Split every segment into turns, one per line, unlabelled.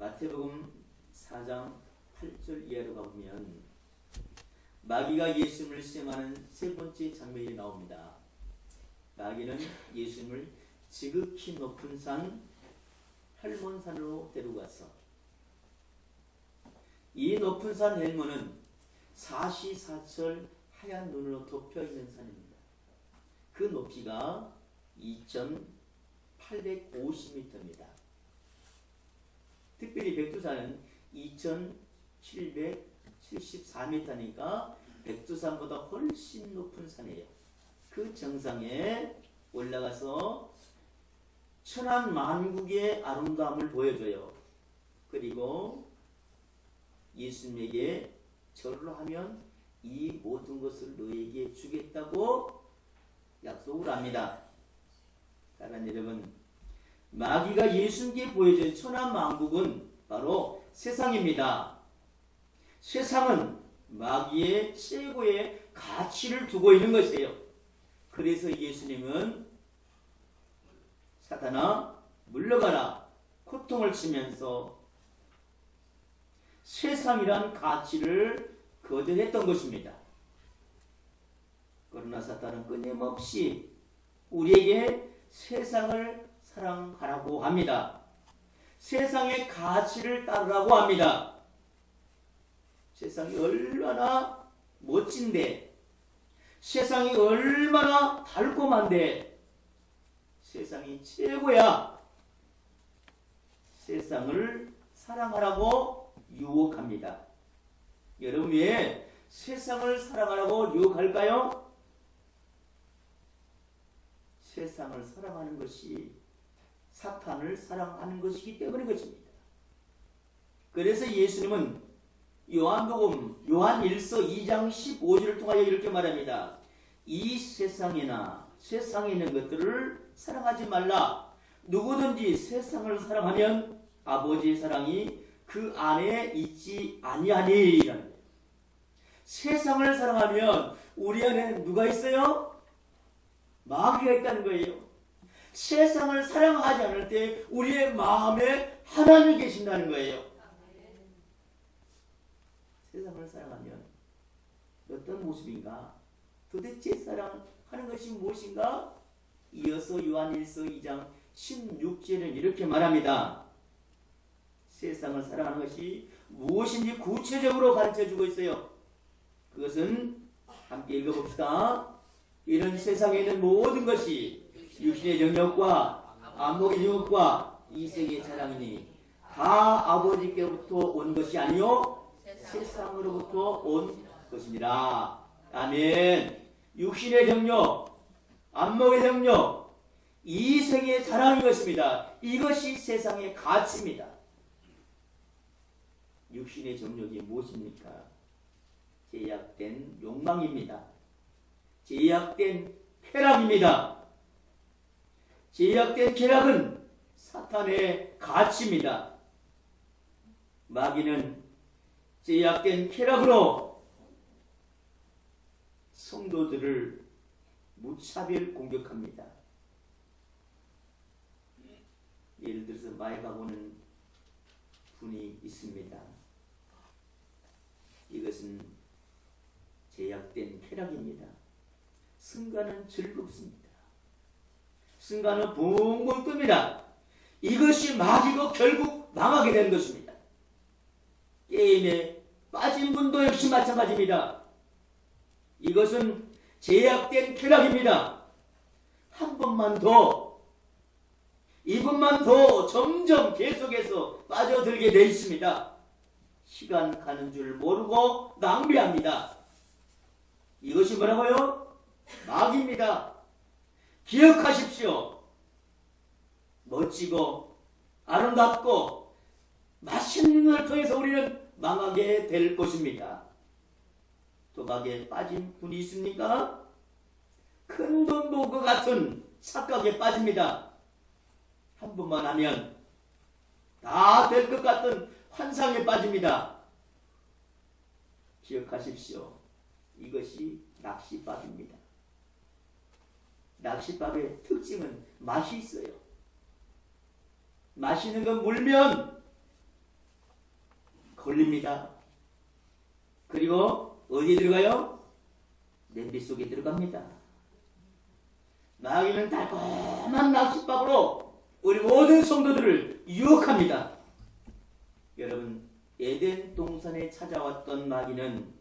마태복음 4장 8절 이하로 가보면 마귀가 예수님을 시험하는 세 번째 장면이 나옵니다. 마귀는 예수님을 지극히 높은 산 헬몬산으로 데리고 가서 이 높은 산 헬몬은 사시사철 하얀 눈으로 덮여있는 산입니다. 그 높이가 2,850m입니다. 특별히 백두산은 2,774m니까 백두산보다 훨씬 높은 산이에요. 그 정상에 올라가서 천안만국의 아름다움을 보여줘요. 그리고 예수님에게 절을 하면 이 모든 것을 너에게 주겠다고 약속을 합니다. 사랑하는 여러분, 마귀가 예수님께 보여준 천안만국은 바로 세상입니다. 세상은 마귀의 최고의 가치를 두고 있는 것이에요. 그래서 예수님은 사탄아 물러가라 고통을 치면서 세상이란 가치를 거절했던 것입니다. 그러나 사탄은 끊임없이 우리에게 세상을 사랑하라고 합니다. 세상의 가치를 따르라고 합니다. 세상이 얼마나 멋진데, 세상이 얼마나 달콤한데, 세상이 최고야. 세상을 사랑하라고 유혹합니다. 여러분 왜 세상을 사랑하라고 유혹할까요? 세상을 사랑하는 것이 사탄을 사랑하는 것이기 때문인 것입니다. 그래서 예수님은 요한복음 요한 1서 2장 15절을 통하여 이렇게 말합니다. 이 세상에나 세상에 있는 것들을 사랑하지 말라. 누구든지 세상을 사랑하면 아버지의 사랑이 그 안에 있지 아니하니라. 세상을 사랑하면 우리 안에 누가 있어요? 마귀가 있다는 거예요. 세상을 사랑하지 않을 때 우리의 마음에 하나님이 계신다는 거예요. 세상을 사랑하면 어떤 모습인가? 도대체 사랑하는 것이 무엇인가? 이어서 요한 1서 2장 16절은 이렇게 말합니다. 세상을 사랑하는 것이 무엇인지 구체적으로 가르쳐주고 있어요. 그것은 함께 읽어봅시다. 이런 세상에 있는 모든 것이 육신의 정욕과 안목의 정욕과 이색의 자랑이니 다 아버지께로부터 온 것이 아니요 세상으로부터 온 것이니라. 아멘. 육신의 정욕, 안목의 정욕, 이색의 자랑인 것입니다. 이것이 세상의 가치입니다. 육신의 정욕이 무엇입니까? 제약된 욕망입니다. 제약된 쾌락입니다. 제약된 쾌락은 사탄의 가치입니다. 마귀는 제약된 쾌락으로 성도들을 무차별 공격합니다. 예를 들어서 마약하고는 분이 있습니다. 이것은 제약된 쾌락입니다. 순간은 즐겁습니다. 순간은 붕붕 뜹니다. 이것이 마귀고 결국 망하게 되는 것입니다. 게임에 빠진 분도 역시 마찬가지입니다. 이것은 제약된 쾌락입니다. 한 번만 더, 이번만 더 점점 계속해서 빠져들게 되어 있습니다. 시간 가는 줄 모르고 낭비합니다. 이것이 뭐라고요? 마귀입니다. 기억하십시오. 멋지고 아름답고 맛있는 것을 통해서 우리는 망하게 될 것입니다. 도박에 빠진 분이 있습니까? 큰 돈도 그 같은 착각에 빠집니다. 한 번만 하면 다 될 것 같은 환상에 빠집니다. 기억하십시오. 이것이 낚시밥입니다. 낚시밥의 특징은 맛이 있어요. 맛있는 건 물면 걸립니다. 그리고 어디에 들어가요? 냄비 속에 들어갑니다. 마귀는 달콤한 낚싯밥으로 우리 모든 성도들을 유혹합니다. 여러분, 에덴 동산에 찾아왔던 마귀는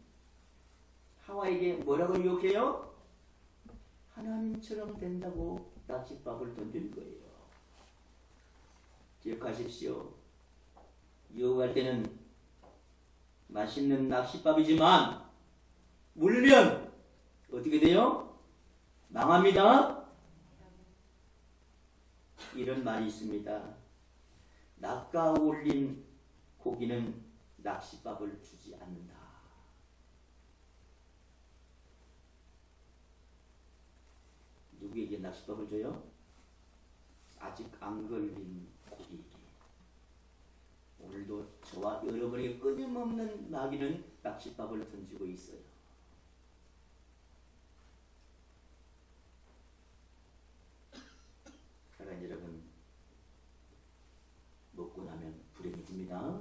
하와에게 뭐라고 유혹해요? 하나님처럼 된다고 낚싯밥을 던질 거예요. 기억하십시오. 유혹할 때는 맛있는 낚싯밥이지만 물면 어떻게 돼요? 망합니다. 이런 말이 있습니다. 낚아 올린 고기는 낚싯밥을 주지 않는다. 누구에게 낚싯밥을 줘요? 아직 안 걸린 고기에게. 오늘도 저와 여러분에게 끊임없는 마귀는 낚싯밥을 던지고 있어요. 사랑하는 여러분, 먹고 나면 불행해집니다.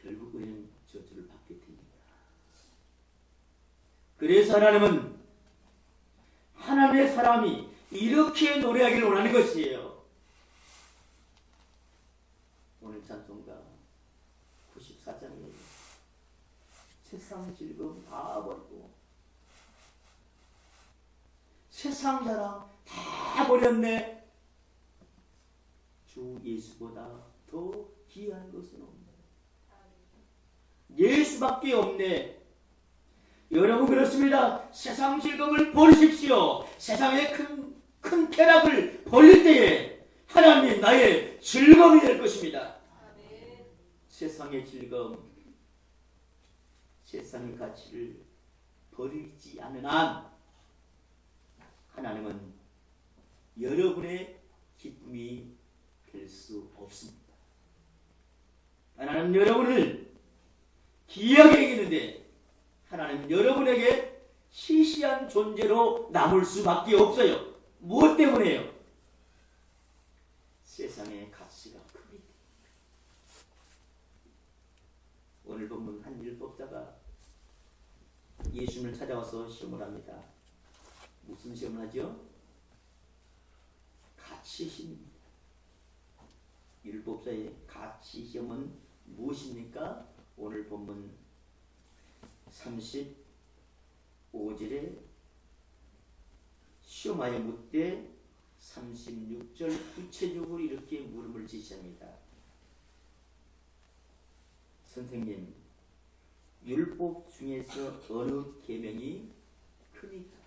결국 우리는 저주를 받게 됩니다. 그래서 하나님은 하나님의 사람이 이렇게 노래하기를 원하는 것이에요. 오늘 찬송가 94장에 세상 즐거움 다 버리고 세상 자랑 다 버렸네. 주 예수보다 더 귀한 것은 없네. 예수밖에 없네. 여러분 그렇습니다. 세상 즐거움을 버리십시오. 세상의 큰 쾌락을 버릴 때에 하나님 나의 즐거움이 될 것입니다. 세상의 즐거움, 세상의 가치를 버리지 않는 한 하나님은 여러분의 기쁨이 될 수 없습니다. 하나님 여러분을 귀하게 여기는데 하나님 여러분에게 시시한 존재로 남을 수밖에 없어요. 무엇 때문에요? 세상의 가치가 크기 때문에. 오늘 본문 한 율법자가 예수님을 찾아와서 시험을 합니다. 무슨 시험을 하죠? 가치 시험입니다. 율법자의 가치 시험은 무엇입니까? 오늘 본문 35절에 시험하여 묻되 36절 구체적으로 이렇게 물음을 지시합니다. 선생님, 율법 중에서 어느 계명이 크니까?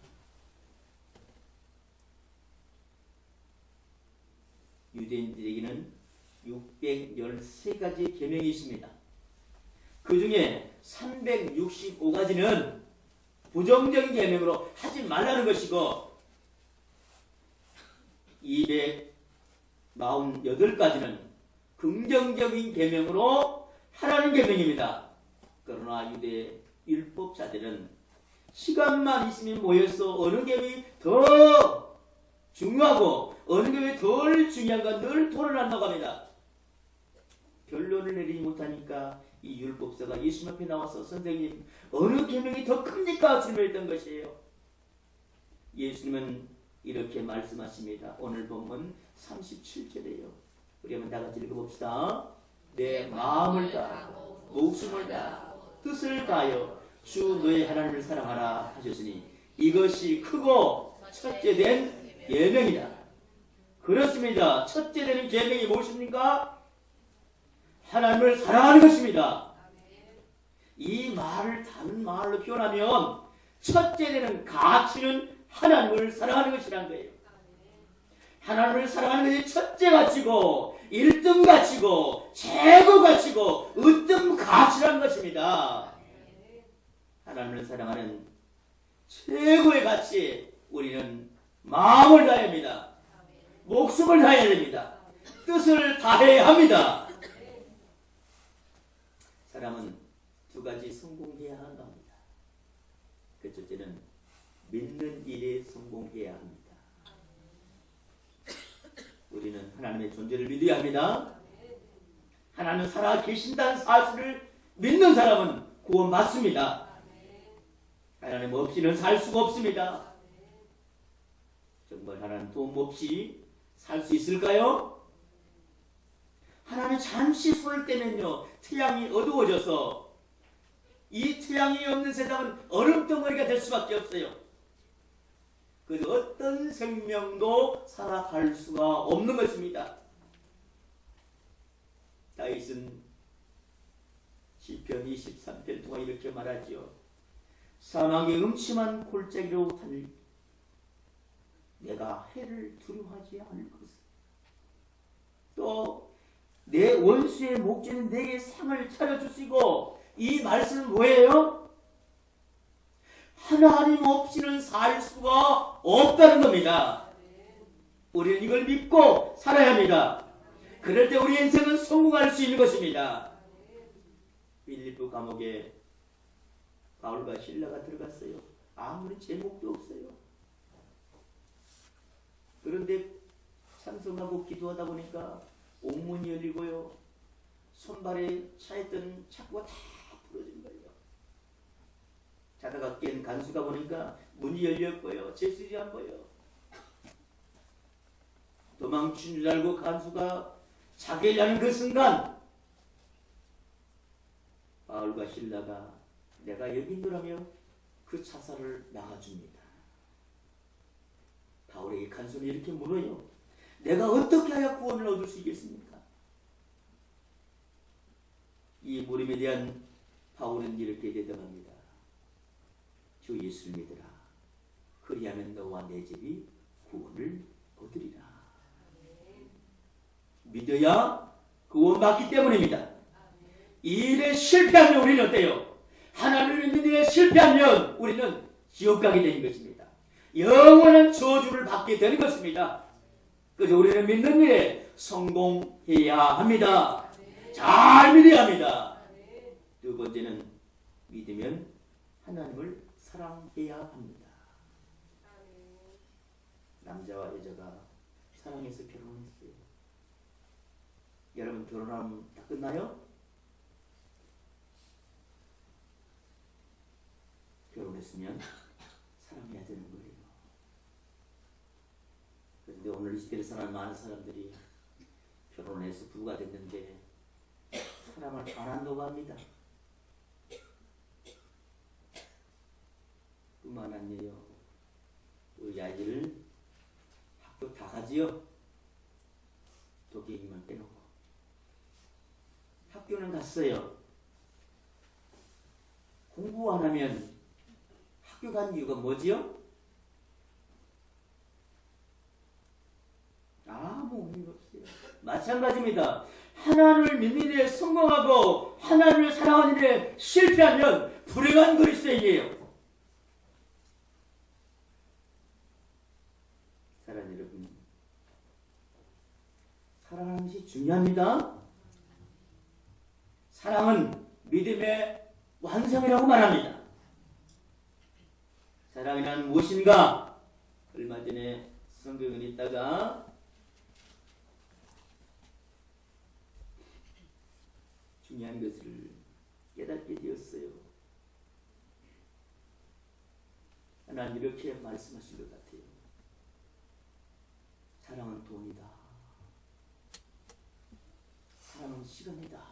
유대인들에게는 613가지 계명이 있습니다. 그 중에 365가지는 부정적인 계명으로 하지 말라는 것이고 248가지는 긍정적인 계명으로 하라는 계명입니다. 그러나 유대 율법자들은 시간만 있으면 모여서 어느 계명이 더 중요하고 어느 계명이 덜 중요한가 늘 토론한다고 합니다. 결론을 내리지 못하니까 이 율법사가 예수님 앞에 나와서 선생님 어느 계명이 더 큽니까? 질문했던 것이에요. 예수님은 이렇게 말씀하십니다. 오늘 본문 37절이에요. 우리 한번 다 같이 읽어봅시다. 내 마음을 다하고 목숨을 다하고 뜻을 다하여 주 너의 하나님을 사랑하라 하셨으니 이것이 크고 첫째 된 계명이다. 그렇습니다. 첫째 되는 계명이 무엇입니까? 하나님을 사랑하는 것입니다. 이 말을 다른 말로 표현하면 첫째 되는 가치는 하나님을 사랑하는 것이라는 거예요. 하나님을 사랑하는 것이 첫째 가치고 1등 가치고 최고 가치고 으뜸 가치라는 것입니다. 하나님을 사랑하는 최고의 가치, 우리는 마음을 다해야 합니다. 목숨을 다해야 됩니다. 뜻을 다해야 합니다. 사람은 두 가지 성공해야 한다 합니다. 그 첫째는 믿는 일에 성공해야 합니다. 우리는 하나님의 존재를 믿어야 합니다. 하나님 살아 계신다는 사실을 믿는 사람은 구원받습니다. 하나님 없이는 살 수가 없습니다. 정말 하나님 도움 없이 살 수 있을까요? 하나님 잠시 손을 떼면요 태양이 어두워져서 이 태양이 없는 세상은 얼음덩어리가 될 수밖에 없어요. 그 어떤 생명도 살아갈 수가 없는 것입니다. 다윗은 시편 23편 동안 이렇게 말하지요. 사망의 음침한 골짜기로 달리 내가 해를 두려워하지 않을 것을. 또 내 원수의 목전에 내게 상을 차려주시고, 이 말씀은 뭐예요? 하나님 없이는 살 수가 없다는 겁니다. 우리는 이걸 믿고 살아야 합니다. 그럴 때 우리 인생은 성공할 수 있는 것입니다. 빌립보 감옥에 바울과 실라가 들어갔어요. 아무런 제목도 없어요. 그런데 찬송하고 기도하다 보니까 옥문이 열리고요. 손발에 차있던 착고가 다 부러진 거예요. 자다가 깬 간수가 보니까 문이 열렸고요. 제술이 한 거예요. 도망친 줄 알고 간수가 자결하는 그 순간 바울과 실라가 내가 여기 있노라며 그 차사를 나가줍니다. 바울에게 간수는 이렇게 물어요. 내가 어떻게 하여 구원을 얻을 수 있겠습니까? 이 물음에 대한 바울은 이렇게 대답합니다. 주 예수를 믿으라. 그리하면 너와 내 집이 구원을 얻으리라. 믿어야 구원받기 때문입니다. 이 일에 실패하면 우리는 어때요? 하나님을 믿는 일에 실패하면 우리는 지옥 가게 되는 것입니다. 영원한 저주를 받게 되는 것입니다. 그래서 우리는 믿는 일에 성공해야 합니다. 잘 믿어야 합니다. 두 번째는 믿으면 하나님을 사랑해야 합니다. 남자와 여자가 사랑해서 결혼했어요. 여러분 결혼하면 다 끝나요? 결혼했으면 사랑해야 되는 거예요. 그런데 오늘 이 시대를 사는 많은 사람들이 결혼해서 부부가 됐는데 사랑을 안 한다고 합니다. 뿐만 아니에요. 우리 아이들을 학교 다 가지요. 도끼기만 빼놓고. 학교는 갔어요. 공부 안 하면 학교 간 이유가 뭐지요? 아무 의미가 없어요. 마찬가지입니다. 하나님을 믿는 일에 성공하고 하나님을 사랑하는 일에 실패하면 불행한 그리스도인이에요. 사랑하는 여러분, 사랑하는 것이 중요합니다. 사랑은 믿음의 완성이라고 말합니다. 사랑이란 무엇인가? 얼마 전에 성경을 읽다가 중요한 것을 깨닫게 되었어요. 하나님 이렇게 말씀하신 것 같아요. 사랑은 돈이다. 사랑은 시간이다.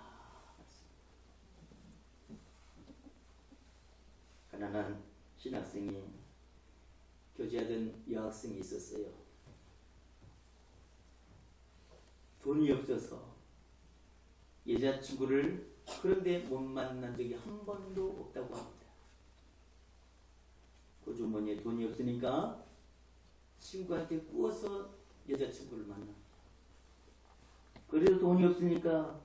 가난한 신학생이 교제하던 여학생이 있었어요. 돈이 없어서 여자친구를 그런데 못 만난 적이 한 번도 없다고 합니다. 그 주머니에 돈이 없으니까 친구한테 꾸어서 여자친구를 만나. 그래도 돈이 없으니까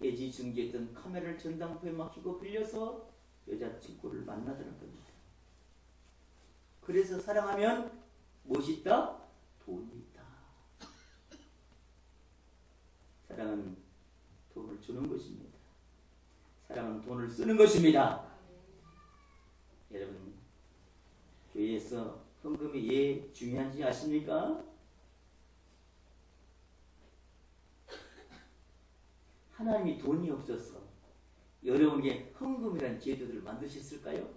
애지중지했던 카메라를 전당포에 맡기고 빌려서 여자친구를 만나더란 겁니다. 그래서 사랑하면 무엇이 있다? 돈이 있다. 사랑은 돈을 주는 것입니다. 사랑은 돈을 쓰는 것입니다. 여러분, 교회에서 헌금이 왜 중요한지 아십니까? 하나님이 돈이 없어서 여러분에게 헌금이라는 제도들을 만드셨을까요?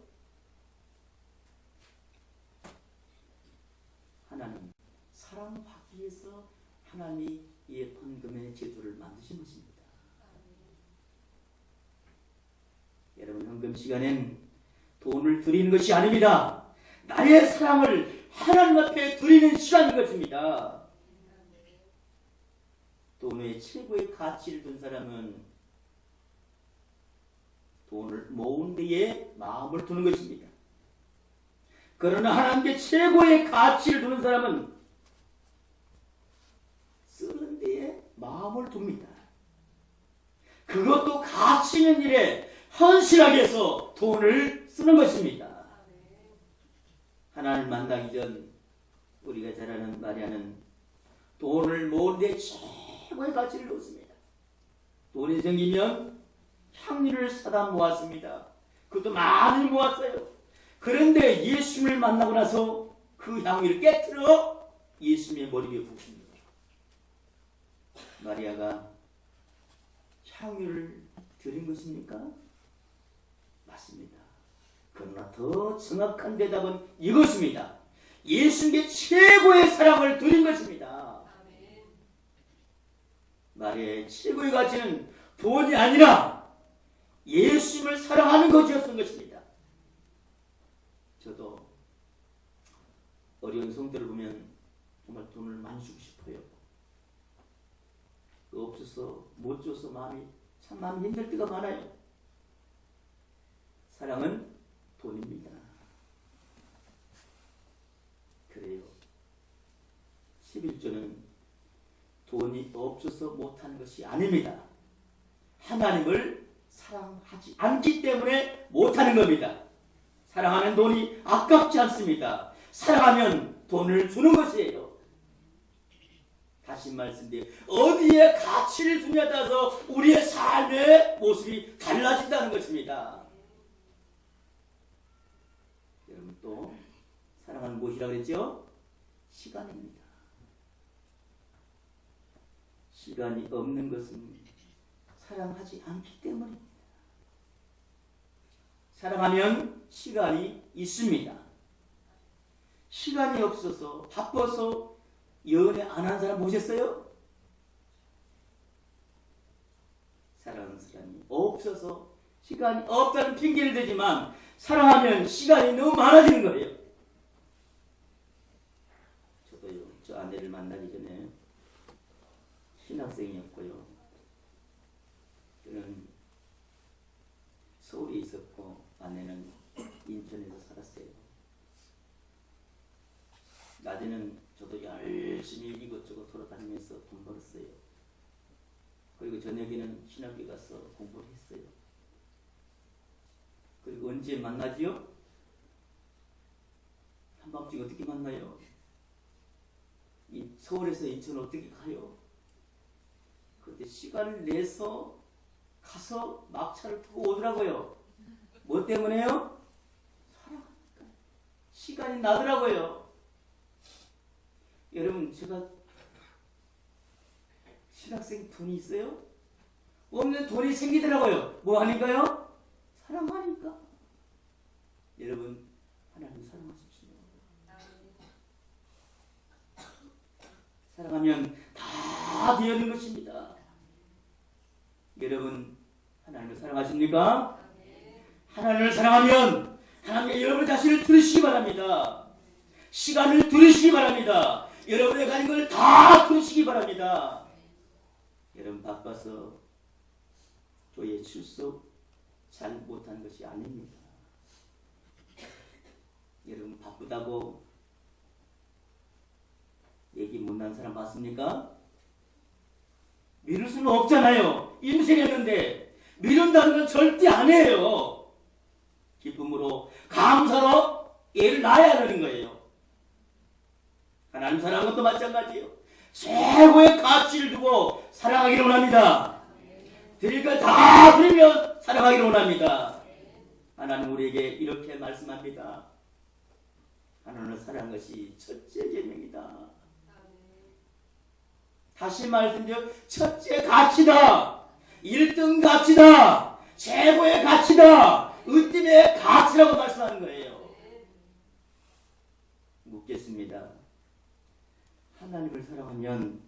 하나님 사랑받기 위해서 하나님이 이 헌금의 제도를 만드신 것입니다. 여러분, 헌금 시간엔 돈을 드리는 것이 아닙니다. 나의 사랑을 하나님 앞에 드리는 시간인 것입니다. 돈의 최고의 가치를 둔 사람은 돈을 모은 데에 마음을 두는 것입니다. 그러나 하나님께 최고의 가치를 두는 사람은 쓰는 데에 마음을 둡니다. 그것도 가치 있는 일에 헌신하게 해서 돈을 쓰는 것입니다. 하나님을 만나기 전 우리가 잘 아는 마리아는 돈을 모은 데 최고의 가치를 놓습니다. 돈이 생기면 향유를 사다 모았습니다. 그것도 많이 모았어요. 그런데 예수님을 만나고 나서 그 향유를 깨트려 예수님의 머리 위에 붓습니다. 마리아가 향유를 드린 것입니까? 맞습니다. 그러나 더 정확한 대답은 이것입니다. 예수님께 최고의 사랑을 드린 것입니다. 마리아의 최고의 가치는 돈이 아니라 예수님을 사랑하는 것이었던 것입니다. 저도 어려운 성도를 보면 정말 돈을 많이 주고 싶어요. 없어서 못 줘서 마음이 힘들 때가 많아요. 사랑은 돈입니다. 그래요. 11조는 돈이 없어서 못하는 것이 아닙니다. 하나님을 사랑하지 않기 때문에 못하는 겁니다. 사랑하는 돈이 아깝지 않습니다. 사랑하면 돈을 주는 것이에요. 다시 말씀드려요. 어디에 가치를 두냐에 따라서 우리의 삶의 모습이 달라진다는 것입니다. 여러분, 또 사랑하는 무엇이라고 그랬죠? 시간입니다. 시간이 없는 것은 사랑하지 않기 때문입니다. 사랑하면 시간이 있습니다. 시간이 없어서 바빠서 연애 안 한 사람 보셨어요? 사랑하는 사람이 없어서 시간이 없다는 핑계를 대지만 사랑하면 시간이 너무 많아지는 거예요. 저도요, 저 아내를 만나기 전에 신학생이었고요. 저는 서울에 있었고 아내는 인천에서 살았어요. 낮에는 저도 열심히 이것저것 돌아다니면서 돈 벌었어요. 그리고 저녁에는 신학교 가서 공부를 했어요. 그리고 언제 만나지요? 한밤중에 어떻게 만나요? 서울에서 인천 어떻게 가요? 그때 시간을 내서 가서 막차를 타고 오더라고요. 뭐 때문에요? 사랑하니까. 시간이 나더라고요. 여러분, 제가 신학생 돈이 있어요? 없는 돈이 생기더라고요. 뭐 하니까요? 사랑하니까. 여러분, 하나님 사랑하십시오. 사랑하면 다 되는 것입니다. 여러분, 하나님을 사랑하십니까? 하나님을 사랑하면 하나님께 여러분 자신을 들으시기 바랍니다. 시간을 들으시기 바랍니다. 여러분의 가진 걸 다 들으시기 바랍니다. 여러분, 바빠서 교회 출석 잘 못한 것이 아닙니다. 여러분, 바쁘다고 얘기 못난 사람 봤습니까? 미룰 수는 없잖아요. 인생이었는데 미룬다는 건 절대 안 해요. 기쁨으로 감사로 애를 낳아야 하는 거예요. 하나님 사랑하는 것도 마찬가지예요. 최고의 가치를 두고 사랑하기를 원합니다. 드릴 걸 다 드리면 사랑하기를 원합니다. 하나님 우리에게 이렇게 말씀합니다. 하나님을 사랑하는 것이 첫째 계명이다. 다시 말씀드려 첫째 가치다. 1등 가치다. 최고의 가치다. 으뜸의 가치라고 말씀하는 거예요. 묻겠습니다. 하나님을 사랑하면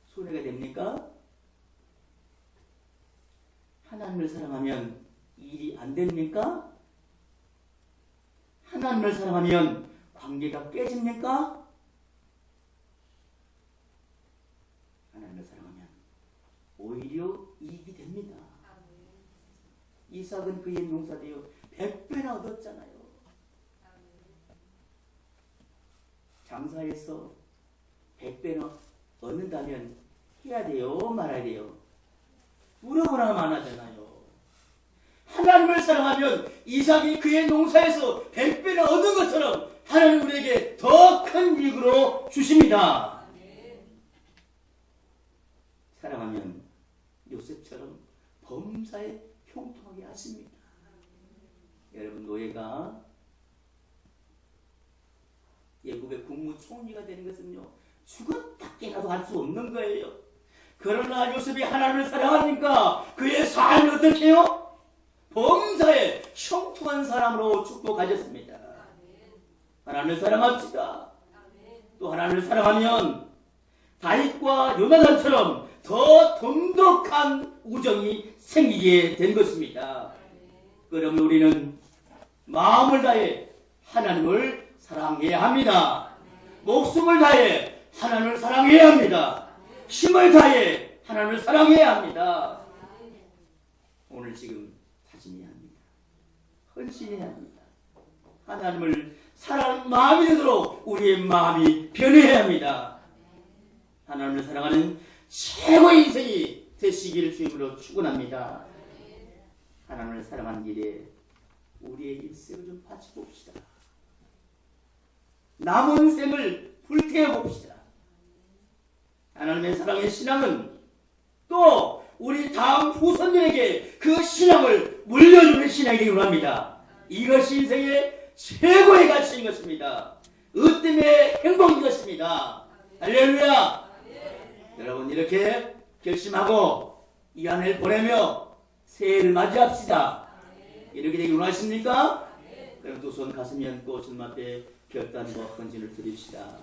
손해가 됩니까? 하나님을 사랑하면 일이 안 됩니까? 하나님을 사랑하면 관계가 깨집니까? 하나님을 사랑하면 오히려 이익이 됩니다. 이삭은 그의 농사되어 100배나 얻었잖아요. 장사해서 100배나 얻는다면 해야 돼요? 말아야 돼요? 물어보나 마나잖아요. 하나님을 사랑하면 이삭이 그의 농사에서 100배나 얻은 것처럼 하나님 우리에게 더 큰 이익으로 주십니다. 사랑하면 요셉처럼 범사에 형통하게 하십니다. 여러분, 노예가 예굽의 국무총리가 되는 것은요, 죽었다 깨나도 할 수 없는 거예요. 그러나 요셉이 하나님을 사랑하니까 그의 삶이 어떻게 해요? 범사에 형통한 사람으로 축복하셨습니다. 하나님을 사랑합시다. 또 하나님을 사랑하면 다윗과 요나단처럼 더 돈독한 우정이 생기게 된 것입니다. 그러면 우리는 마음을 다해 하나님을 사랑해야 합니다. 목숨을 다해 하나님을 사랑해야 합니다. 힘을 다해 하나님을 사랑해야 합니다. 오늘 지금 다짐해야 합니다. 헌신해야 합니다. 하나님을 사랑하는 마음이 되도록 우리의 마음이 변해야 합니다. 하나님을 사랑하는 최고의 인생이 되시기를 주임으로 축원합니다. 하나님을 사랑하는 길에 우리의 일생을 좀 바쳐봅시다. 남은 생을 불태워봅시다. 하나님의 사랑의 신앙은 또 우리 다음 후손들에게 그 신앙을 물려주는 신앙이기 원합니다. 이것이 인생의 최고의 가치인 것입니다. 으뜸의 행복인 것입니다. 할렐루야! 여러분, 이렇게 결심하고 이 한 해를 보내며 새해를 맞이합시다. 이렇게 되기 원하십니까? 그럼 두 손 가슴 얹고 주님 앞에 결단과 헌신을 드립시다.